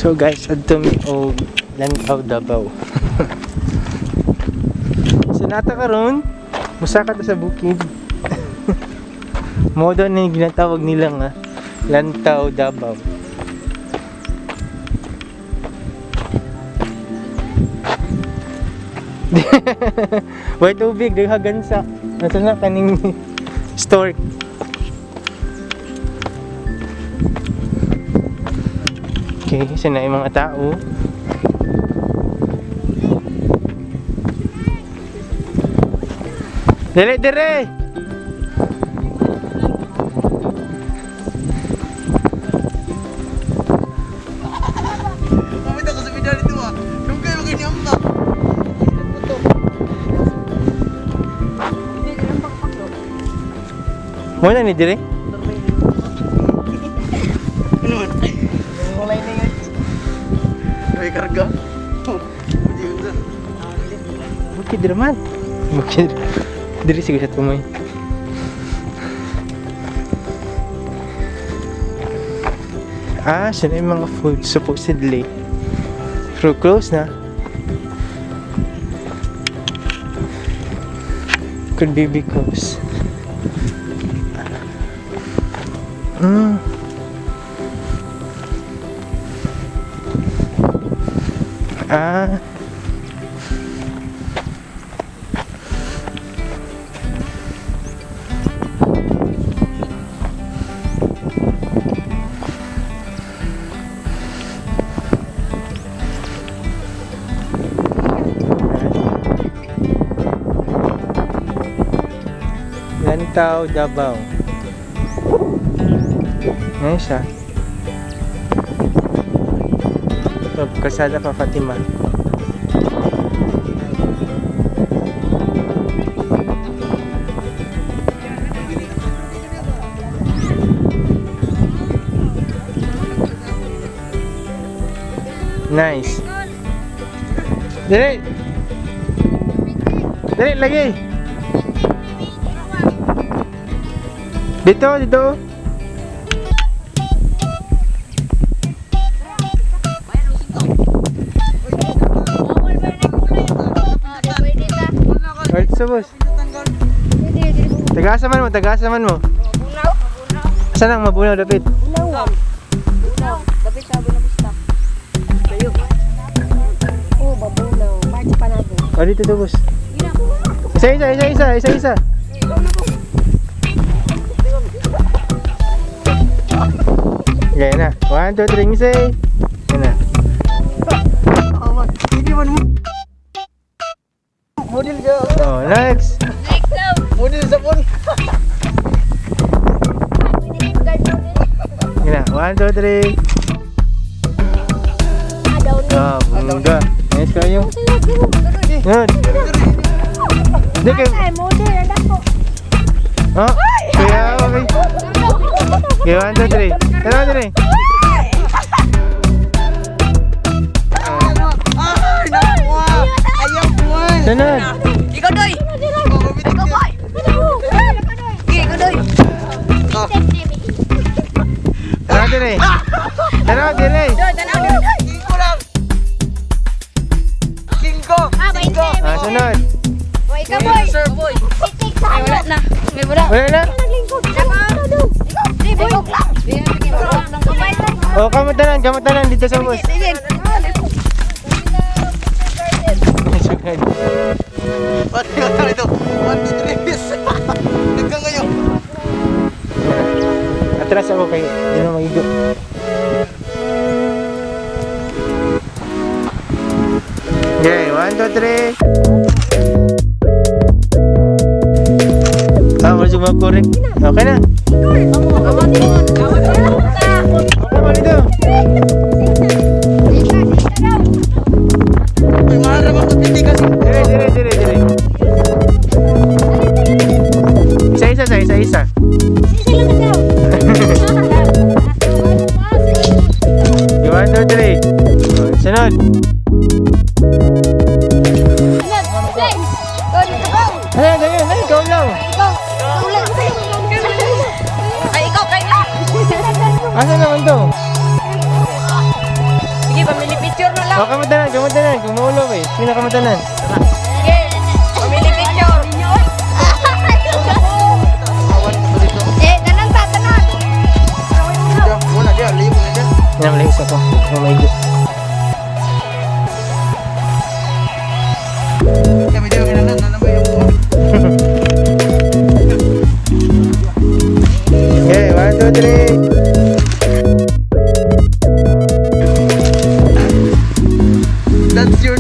So guys, adto mi og Lantaw, Davao. So nata karon, musaka ta sa bukid. Modo na yung ginatawag nila nga Lantaw, Davao. Way tubig, daghagan sa nasa na kaning stork. Okay, sana yung mga tao. Dire, dire! Pamit ako sa video nito ah. Yung kayo mag-inyam ka. Muna ni dire? Ano man? Walay na yun. May karga. Hindi yun dyan. Bukid dire man. Bukid dire siguro sa tumoy. Ah, sana yung mga food supposedly. Pero close na. Could be because Ah. Lantaw, Davao. Ngayon siya. Kasada pa Fatima. Nice. Dali. Dali lagi. Dito, dito. Alright, so boss. Tagasaman mo, tagasaman mo. Saan ang mabunaw dapit? Bunaw. Dapit sa bunaw bista. Tayo. Oh, babunaw. Party pa natin. Oh, dito to boss. Isa. Okay na. 1, 2, 3, misay. Yan na. Hindi man mo. Model ka. Oh, next. Model sa phone. Yan na. 1, 2, 3. Ah, bunda. Nice kayo. Yan. Hindi kayo. Oh, kaya okay. Okay, 1, 2, 3. Tara, tara. Ay, nakuha. Ayaw mo. Sunod. Ikaw doy. Ikaw boy. Ikaw doy. Tara, tara. Tara, tara. Doy, tanaw doy. Cinco lang. Cinco. Ah, sunod. Boy, ikaw boy. Sir, boy. Ay, wala na. May wala. Wala na. Oh, kamatanan dito sa bus. Pati ka tayo ito. 1, 2, 3, yes. Nagka ngayon. Atras ako kayo. Hindi na magigo. Okay, 1, 2, 3. Ah, wala siya mag-correct. Okay na. Okay ba dito? May maharap ang tupindi kasi. Dire. Isa. Okay, 1, 2, 3. Oh, sunod. Ganyan. Ay, ikaw lang. Ay, ikaw kayo. Asa naman to? Sige, O, kamatanan, kamatanan. Gumulo eh. Sino kamatanan? Pamili picture. Eh, tanan ta, tanan. Dia, muna dia, libo na dia. Namalihis ako. Oh my God. Kami dia kinanan, nanambay yung Okay, 1, 2, 3. That's your